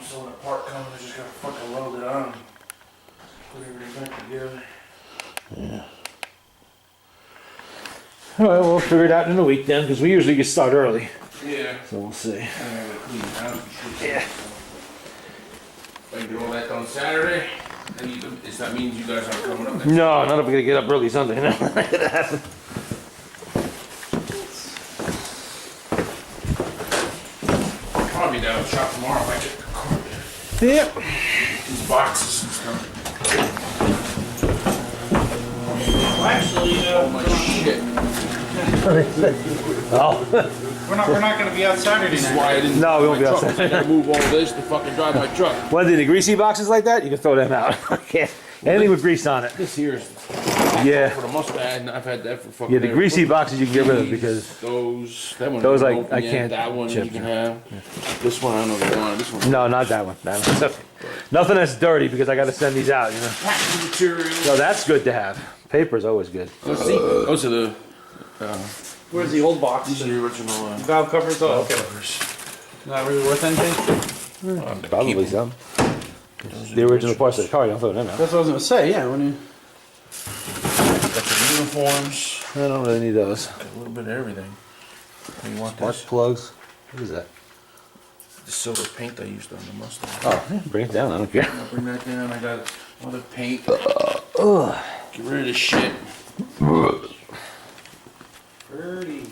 so when the part comes, I just gotta fucking weld it on. Put everything back together. Yeah. All right, we'll figure it out in a week then, because we usually get start early. Yeah. So we'll see. I gotta clean it out. Yeah. I can do all that on Saturday. And does that mean you guys aren't coming up next No, not if we gotta get up early Sunday. No, not gonna happen. I'll probably be down at the shop tomorrow if I get the carpet. Yep. These boxes and stuff. Well, actually, Oh my shit. Oh. we're not going to be out Saturday This is night. why I didn't. No, we won't my be truck, outside. I gotta move all this to fucking drive my truck. One of the greasy boxes like that, you can throw them out. Okay. Anything with grease on it. This here's Yeah. for the Mustang. And I've had that for fucking. Yeah, the ever. greasy boxes you can get rid of These, because those. That one. those you I- can open I yet. can't That one chip you can through. have. This one I don't know if you want. This one. no, not that one. That one. So, nothing that's dirty because I got to send these out. You know. Packaging material. So that's good to have. Paper's always good. Let's see. Those are the. Where's the old box? These are the original. Valve covers? Oh, okay. Covers. Not really worth anything? Probably some. The original parts of the car, you don't throw them out. That's what I was going to say, yeah. When you... Got the uniforms. I don't really need those. Got a little bit of everything. You want Spark this? plugs. What is that? The silver paint I used on the Mustang. Oh, yeah, bring it down. I don't care. I'll bring that down. I got other paint. Get rid of this shit. Dirty.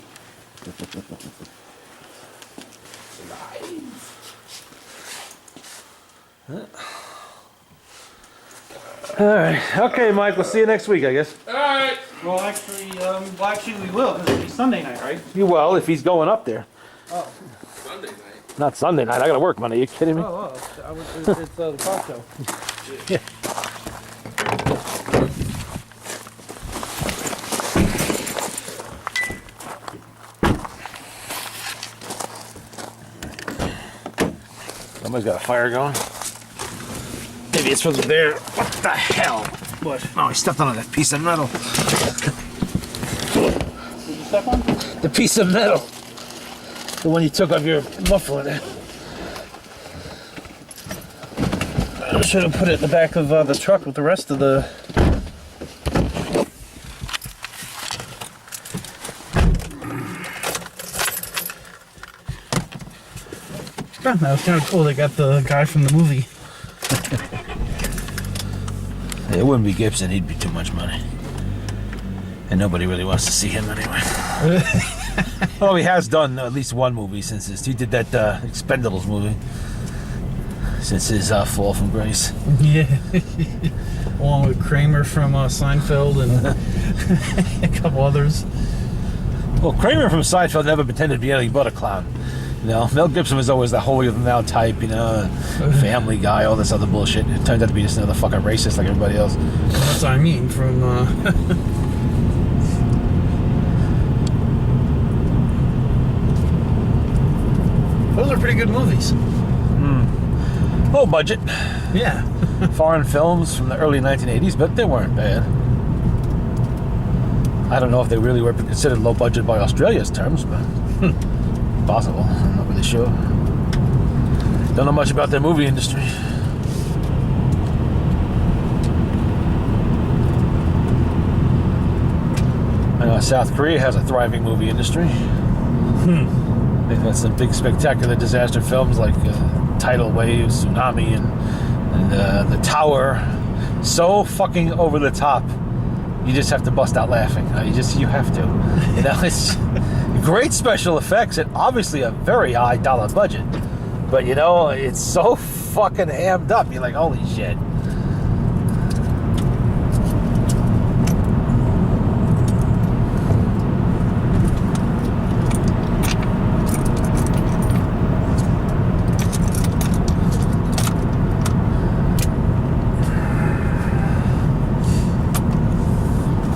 All right. Okay, Mike. We'll see you next week, I guess. Alright. Well, actually, we will, because it'll be Sunday night, right? You will if he's going up there. Oh, Sunday night. Not Sunday night. I gotta work Monday. Are you kidding me? it's the car show. Somebody's got a fire going. Maybe it's from there. What the hell? What? Oh, he stepped on that piece of metal. Did you step on? The piece of metal. The one you took off your muffler there. I should have put it in the back of the truck with the rest of the... That was kind of cool. They got the guy from the movie. It wouldn't be Gibson. He'd be too much money. And nobody really wants to see him anyway. Well, he has done at least one movie since his... He did that Expendables movie. Since his fall from grace. Yeah. Along with Kramer from Seinfeld and a couple others. Well, Kramer from Seinfeld never pretended to be anything but a clown. You know, Mel Gibson was always the holier-than-thou type, you know, Family Guy, all this other bullshit. It turned out to be just another fucking racist like everybody else. That's what I mean from... Those are pretty good movies. Low budget. Yeah. Foreign films from the early 1980s, but they weren't bad. I don't know if they really were considered low budget by Australia's terms, but possible. I'm not really sure. Don't know much about their movie industry. I know South Korea has a thriving movie industry. They've had some big spectacular disaster films like Tidal Wave, Tsunami, and The Tower. So fucking over the top. You just have to bust out laughing. You have to. You know, it's great special effects and obviously a very high dollar budget. But you know, it's so fucking amped up. You're like, holy shit.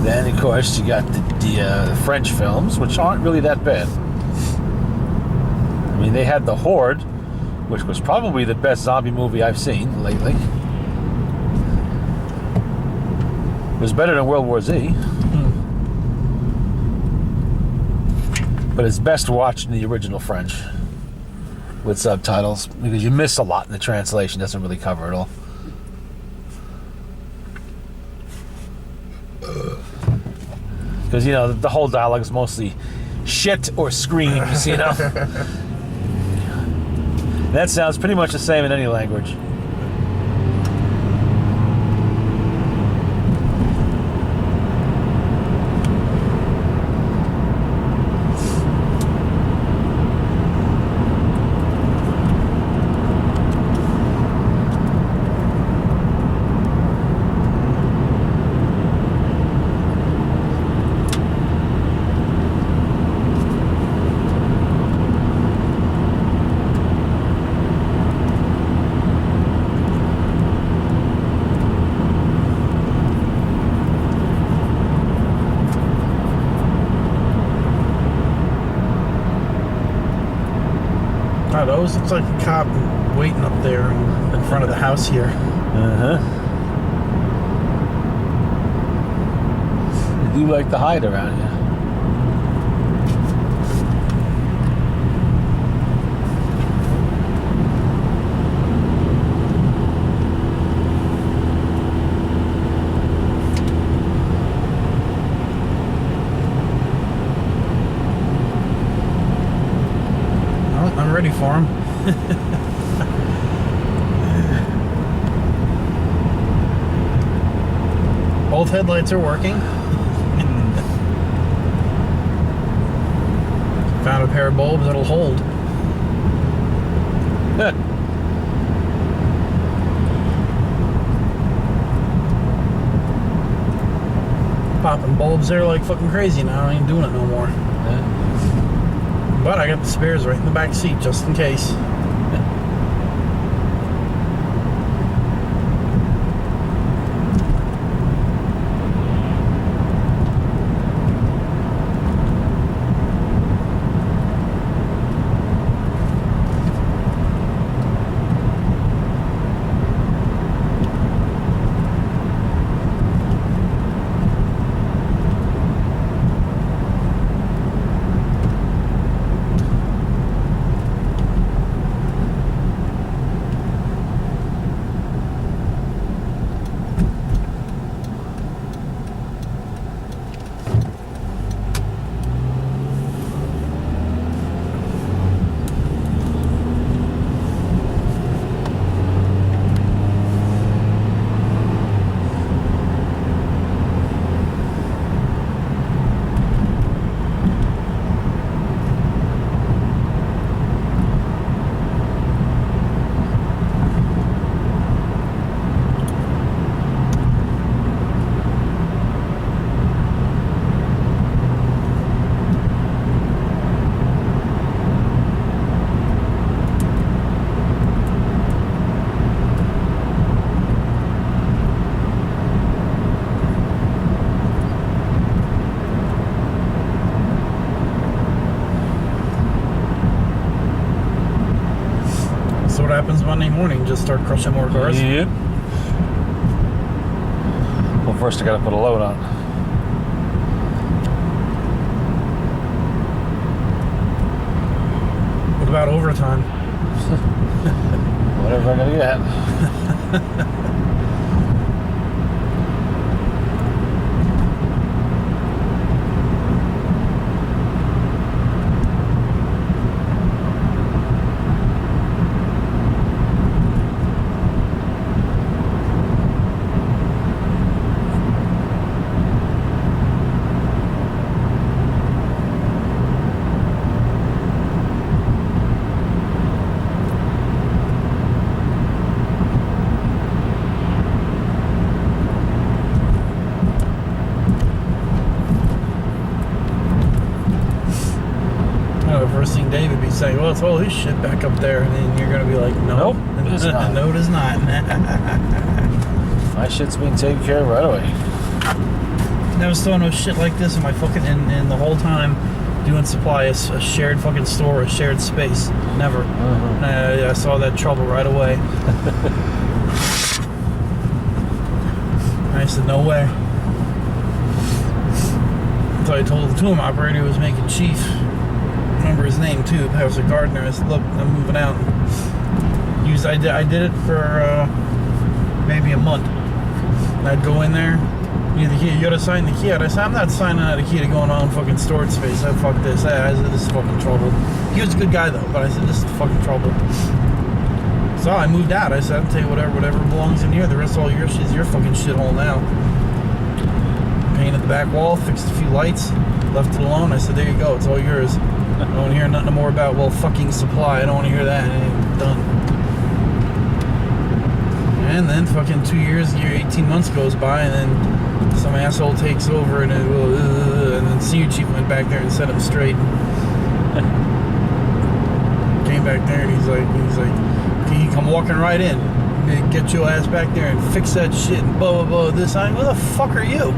Then, of course, you got the French films, which aren't really that bad. I mean, they had The Horde, which was probably the best zombie movie I've seen lately. It was better than World War Z. But it's best watched in the original French, with subtitles because you miss a lot in the translation. Doesn't really cover it all. Because you know the whole dialogue is mostly shit or screams. You know, that sounds pretty much the same in any language. God, it always looks like a cop waiting up there in front of the house here. They do like to hide around here. Well, I'm ready for him. Both headlights are working. Found a pair of bulbs that'll hold. Popping bulbs there like fucking crazy now. I ain't doing it no more. But I got the spares right in the back seat just in case. What happens Monday morning? Just start crushing more cars? Yep. Well, first I gotta put a load on. What about overtime? Whatever I gotta get. First thing Dave would be saying, well, it's all his shit back up there. And then you're going to be like, no. Nope, it is not. No, it is not. My shit's being taken care of right away. Never saw no shit like this in my fucking, in the whole time doing supply, a shared fucking store, a shared space. Never. I saw that trouble right away. I said, no way. So I told the tomb operator who was making chief. remember his name too. I was a gardener. I said, look, I'm moving out. I did it for maybe a month. And I'd go in there. You gotta sign the key out. I said, I'm not signing out a key to go in my own fucking storage space. I said, fuck this. I said, this is fucking trouble. He was a good guy though, but I said, this is fucking trouble. So I moved out. I said, I'll tell you whatever belongs in here. The rest of all your shit is your fucking shithole now. Painted the back wall, fixed a few lights, left it alone. I said, there you go, it's all yours. I don't want to hear nothing more about, well, fucking supply. I don't want to hear that. And done. And then fucking 2 years, 18 months goes by, and then some asshole takes over, and then senior chief went back there and set him straight. Came back there, and he's like, can you come walking right in? Get your ass back there and fix that shit and blah, blah, blah, this. Who the fuck are you?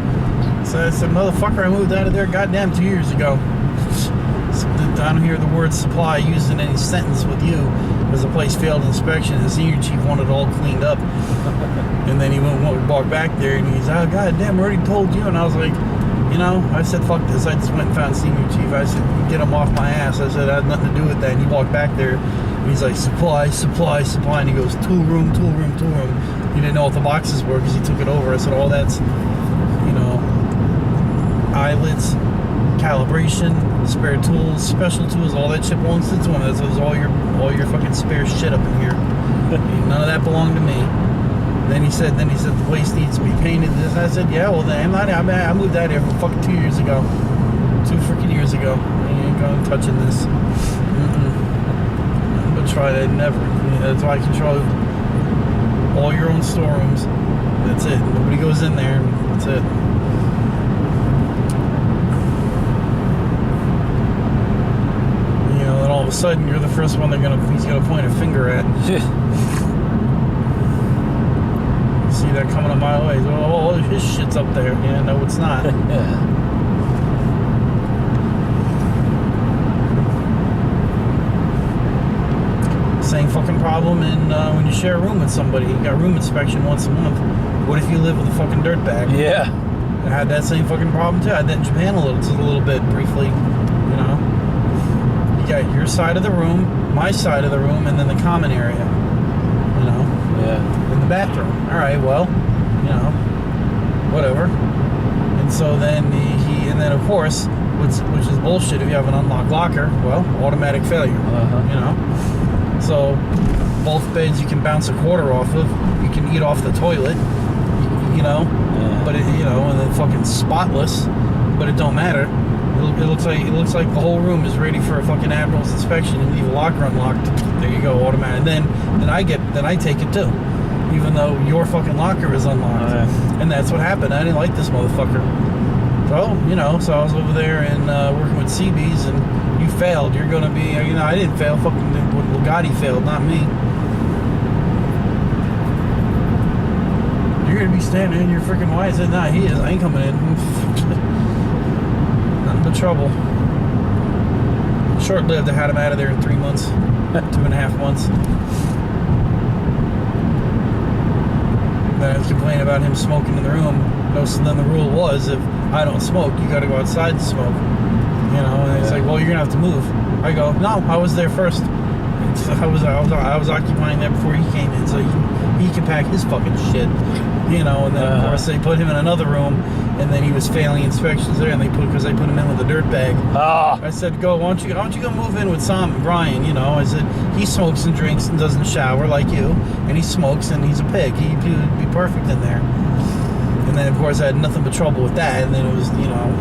So I said, motherfucker, I moved out of there goddamn 2 years ago. I don't hear the word supply used in any sentence with you because the place failed inspection. The senior chief wanted it all cleaned up. And then he walked back there and he's, oh, goddamn, I already told you. And I was like, you know, I said, fuck this. I just went and found senior chief. I said, get him off my ass. I said, I had nothing to do with that. And he walked back there and he's like, supply. And he goes, tool room. He didn't know what the boxes were because he took it over. I said, oh, that's, you know, eyelets, calibration, spare tools, special tools, all that shit belongs to one. That's all your fucking spare shit up in here. None of that belonged to me. Then he said the place needs to be painted. I said, yeah, well then I moved out here for fucking 2 years ago. 2 freaking years ago. I ain't going touching this. I'm gonna try that never. That's why I control all your own storerooms. That's it. Nobody goes in there. That's it. All of a sudden, you're the first one he's gonna point a finger at. See that coming a mile away. Oh, his shit's up there. Yeah, no, it's not. Same fucking problem in when you share a room with somebody. You got room inspection once a month. What if you live with a fucking dirtbag? Yeah. I had that same fucking problem too. I had that in Japan a little bit briefly. You know. You got your side of the room, my side of the room, and then the common area. You know? Yeah. In the bathroom. Alright, well, you know, whatever. And so then and then of course, which is bullshit if you have an unlocked locker, well, automatic failure. You know? So both beds you can bounce a quarter off of, you can eat off the toilet, you know, but it, you know, and then fucking spotless, but it don't matter. It looks like the whole room is ready for a fucking admiral's inspection. You leave a locker unlocked, there you go, automatic. Then I take it too, even though your fucking locker is unlocked. And that's what happened. I didn't like this motherfucker. So you know, so I was over there and working with CBs, and you failed. You're gonna be, you know, I didn't fail. Fucking Bugatti failed, not me. You're gonna be standing in your freaking white. I said, nah, he is. I ain't coming in. The trouble. Short-lived. I had him out of there in 3 months, 2.5 months. Then I was complaining about him smoking in the room. So then the rule was, if I don't smoke, you got to go outside to smoke. You know, and it's like, well, you're gonna have to move. I go, no, I was there first. I was occupying there before he came in, so he can pack his fucking shit. You know, and then of course they put him in another room, and then he was failing inspections there, and because they put him in with a dirt bag. I said, why don't you go move in with Sam and Brian? You know, I said, he smokes and drinks and doesn't shower like you, and he smokes and he's a pig. He'd be perfect in there. And then of course I had nothing but trouble with that, and then it was, you know,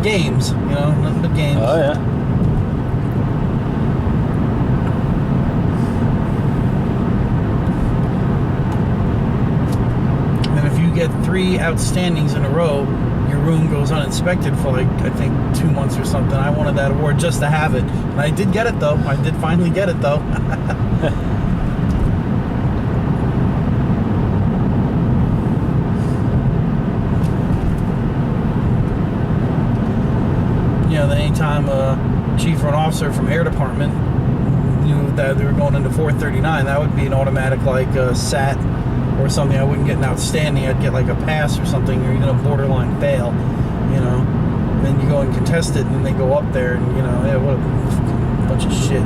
games. You know, nothing but games. Oh yeah. Get 3 outstandings in a row, your room goes uninspected for like, I think 2 months or something. I wanted that award just to have it, and I did get it though. I did finally get it though. You know, anytime a chief or an officer from air department knew that they were going into 439, that would be an automatic like SAT or something. I wouldn't get an outstanding. I'd get like a pass or something, or even a borderline fail, you know. then you go and contest it, and then they go up there, and yeah, what a fucking bunch of shit,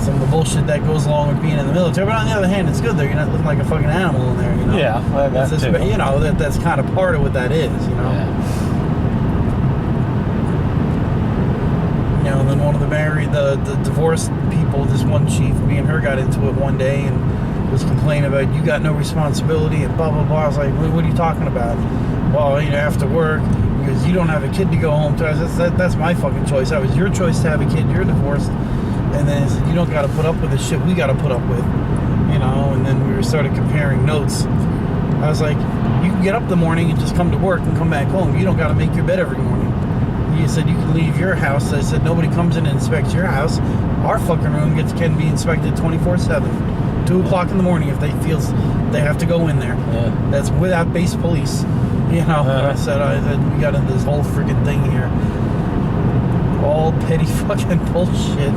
Some of the bullshit that goes along with being in the military. But on the other hand, it's good though. You're not looking like a fucking animal in there, Yeah, well, That's that just, too. that's kind of part of what that is, Yeah. And then one of the divorced people, this one chief, me and her got into it one day and was complaining about, you got no responsibility and blah, blah, blah. I was like, what are you talking about? Well, after work, because you don't have a kid to go home to. I said, that's my fucking choice. That was your choice to have a kid. You're divorced. And then he said, you don't got to put up with the shit we got to put up with. And then we started comparing notes. I was like, you can get up in the morning and just come to work and come back home. You don't got to make your bed every morning. He said, you can leave your house. I said, nobody comes in and inspects your house. Our fucking room can be inspected 24/7. 2 o'clock in the morning if they feel they have to go in there. Yeah. That's without base police. I said, we got into this whole freaking thing here. All petty fucking bullshit.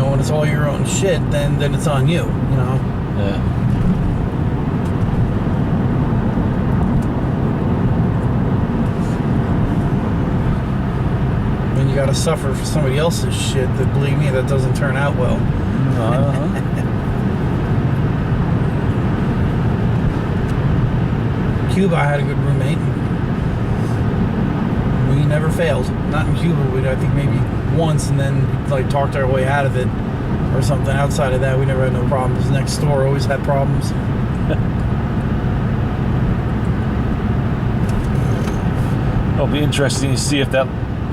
When it's all your own shit, then it's on you, Yeah. And you gotta suffer for somebody else's shit that, believe me, that doesn't turn out well. Cuba, I had a good roommate. We never failed. Not in Cuba. I think maybe once, and then talked our way out of it or something. Outside of that, we never had no problems. Next door always had problems. It'll be interesting to see if that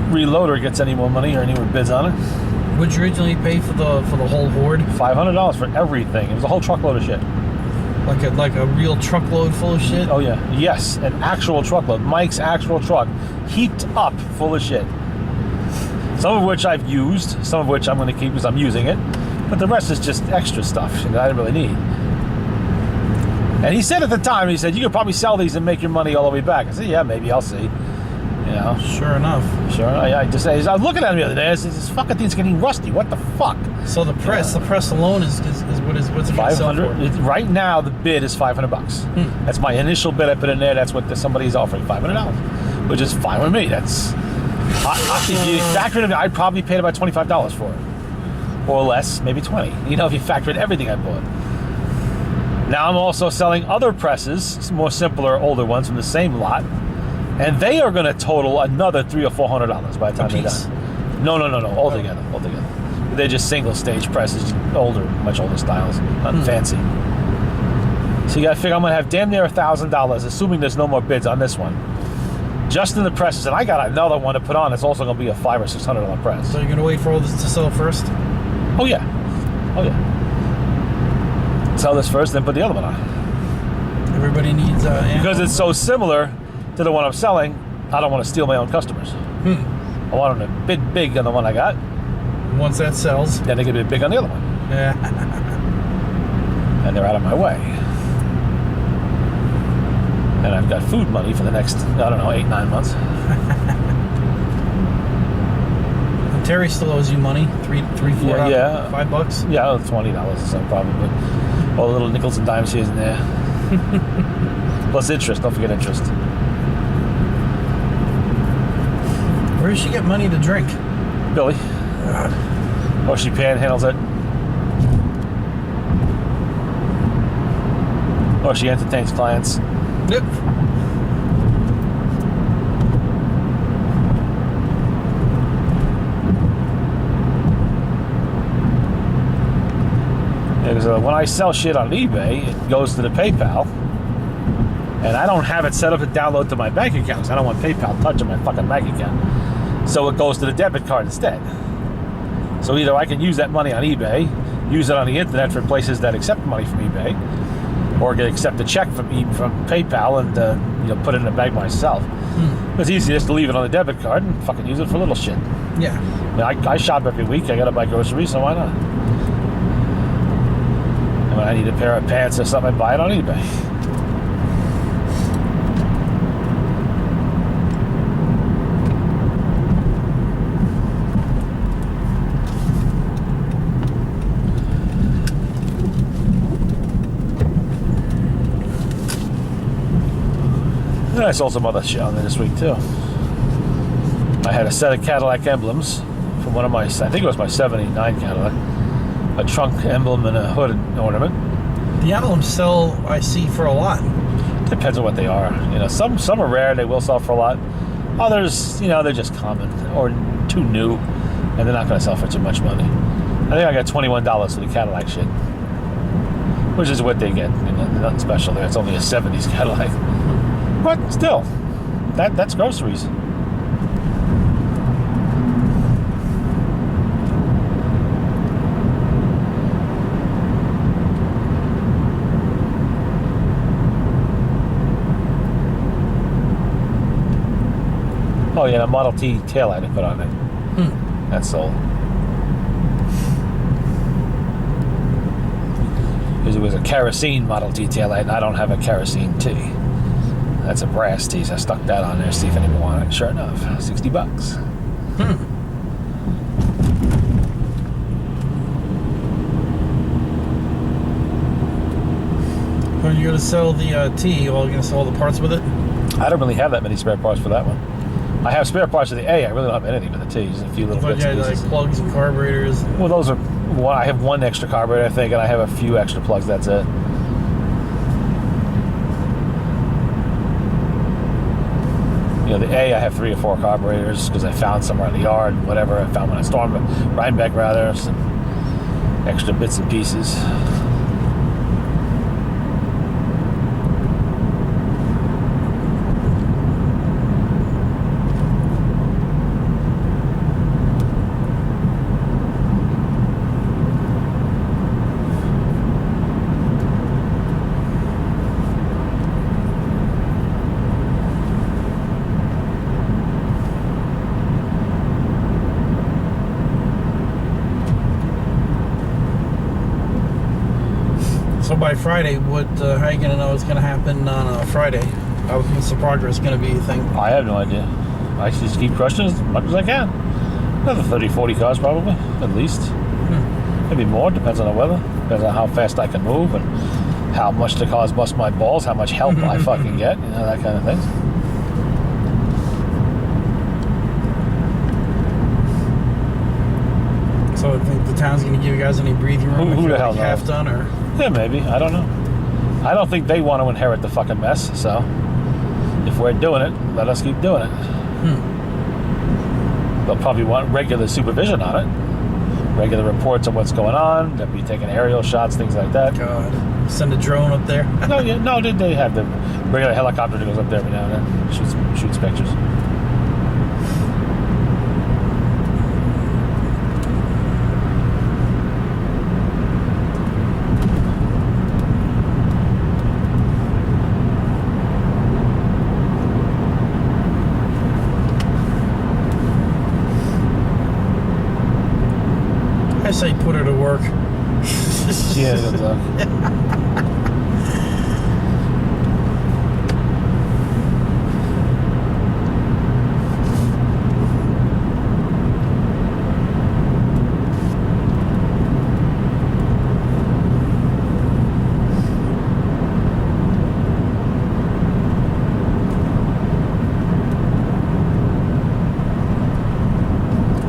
reloader gets any more money or any more bids on it. Would you originally pay for the whole horde? $500 for everything. It was a whole truckload of shit. Like a real truckload full of shit? Oh yeah, yes, an actual truckload. Mike's actual truck, heaped up full of shit. Some of which I've used, some of which I'm going to keep because I'm using it, but the rest is just extra stuff that I didn't really need. And he said at the time, he said, you could probably sell these and make your money all the way back. I said, yeah, maybe, I'll see. Sure enough. Sure. I was looking at him the other day. I said, this fucking thing's getting rusty. What the fuck? So the press alone is what's it gonna sell for? Right now, the bid is $500. That's my initial bid I put in there. That's what somebody's offering, $500, which is fine with me. That's if you factor it in, I'd probably paid about $25 for it, or less, maybe 20. If you factor in everything I bought. Now I'm also selling other presses, more simpler, older ones from the same lot. And they are going to total another $300 or $400 by the time they're done. No, altogether. They're just single stage presses, much older styles, nothing fancy. So you got to figure I'm going to have damn near $1,000, assuming there's no more bids on this one, just in the presses. And I got another one to put on. It's also going to be a $500 or $600 press. So you're going to wait for all this to sell first? Oh yeah. Sell this first, then put the other one on. Everybody needs because it's so similar to the one I'm selling. I don't want to steal my own customers. I want them to bid big on the one I got. Once that sells, then they can bid big on the other one. Yeah. And they're out of my way. And I've got food money for the next, 8-9 months. And Terry still owes you money, $3, $4, yeah. $5. Yeah, $20 or something probably. All the little nickels and dimes here and there. Plus interest. Don't forget interest. Where does she get money to drink? Billy. Or she panhandles it. Or she entertains clients. Yep. Because when I sell shit on eBay, it goes to the PayPal. And I don't have it set up to download to my bank account because I don't want PayPal touching my fucking bank account. So it goes to the debit card instead. So either I can use that money on eBay, use it on the internet for places that accept money from eBay, or accept a check from PayPal and put it in a bag myself. It's easy just to leave it on the debit card and fucking use it for little shit. Yeah. I shop every week. I gotta buy groceries, so why not? And when I need a pair of pants or something, I buy it on eBay. And I sold some other shit on there this week too. I had a set of Cadillac emblems from one of my, I think it was my 79 Cadillac. A trunk emblem and a hood ornament. The emblems sell, I see, for a lot. Depends on what they are. You know, some are rare, they will sell for a lot. Others, you know, they're just common or too new, and they're not going to sell for too much money. I think I got $21 for the Cadillac shit, which is what they get. You know, nothing special there. It's only a 70s Cadillac. But still, that's groceries. Oh yeah, a Model T taillight I put on it. That's sold. Because it was a kerosene Model T taillight, and I don't have a kerosene T. That's a brass T, so I stuck that on there, see if anyone wanted it. Sure enough, $60. When you're going to sell the T, you're going to sell all the parts with it? I don't really have that many spare parts for that one. I have spare parts of the A. I really don't have anything for the T. Just a few little bits and pieces. Like plugs and carburetors. Well, those are. Well, I have one extra carburetor, I think, and I have a few extra plugs. That's it. You know, the A, I have 3 or 4 carburetors because I found somewhere in the yard, whatever. I found when I stormed Rhinebeck, rather, some extra bits and pieces. So by Friday, how are you going to know what's going to happen on Friday? What's the progress going to be, you think? I have no idea. I just keep crushing as much as I can. Another 30, 40 cars probably, at least. Maybe more, depends on the weather. Depends on how fast I can move and how much the cars bust my balls, how much help I fucking get, you know, that kind of thing. So I think the town's going to give you guys any breathing room Who if the you're hell like half knows? done, or? Yeah, maybe. I don't know. I don't think they want to inherit the fucking mess, so if we're doing it, let us keep doing it. They'll probably want regular supervision on it. Regular reports on what's going on. They'll be taking aerial shots, things like that. God. Send a drone up there. No, they have the regular helicopter that goes up there every now and then, shoots pictures. I say put her to work. Yeah, good luck.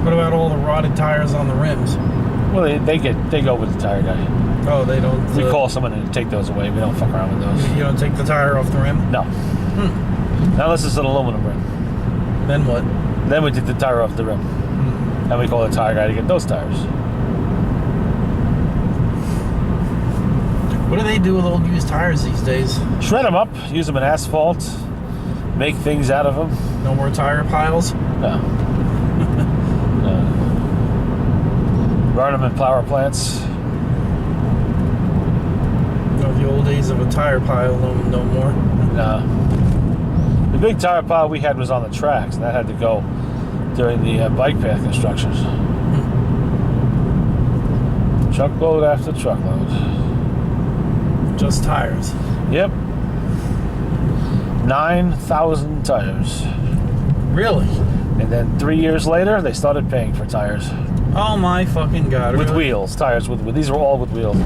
What about all the rotted tires on the rims? Well, they go with the tire guy. Oh, they don't. We call someone to take those away. We don't fuck around with those. You don't take the tire off the rim? No. Not unless it's an aluminum rim. Then what? Then we take the tire off the rim. And we call the tire guy to get those tires. What do they do with old used tires these days? Shred them up, use them in asphalt, make things out of them. No more tire piles? No. Burn them in power plants. No, the old days of a tire pile, no more. No. The big tire pile we had was on the tracks, and that had to go during the bike path construction. Truckload after truckload. Just tires. Yep. 9,000 tires. Really? And then 3 years later, they started paying for tires. Oh my fucking God. With really? wheels. Tires with these are all with wheels.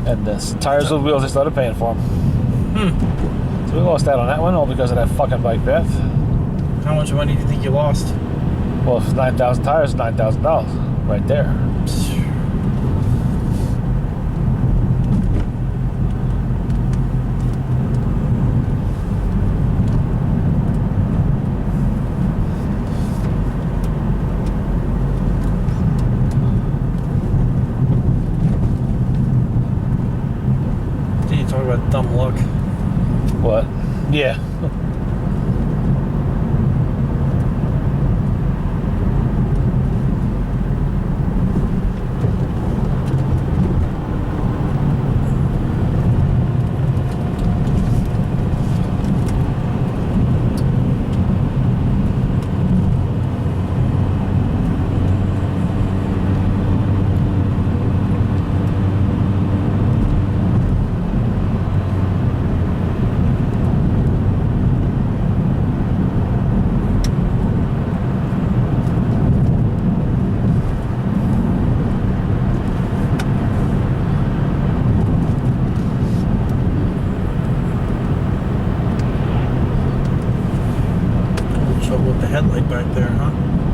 And tires with wheels, they started paying for them. So we lost out on that one all because of that fucking bike path. How much money do you think you lost? Well, if it's 9,000 tires, $9,000 right there. Then you talk about dumb luck. What? Yeah. Trouble with the headlight back there, huh?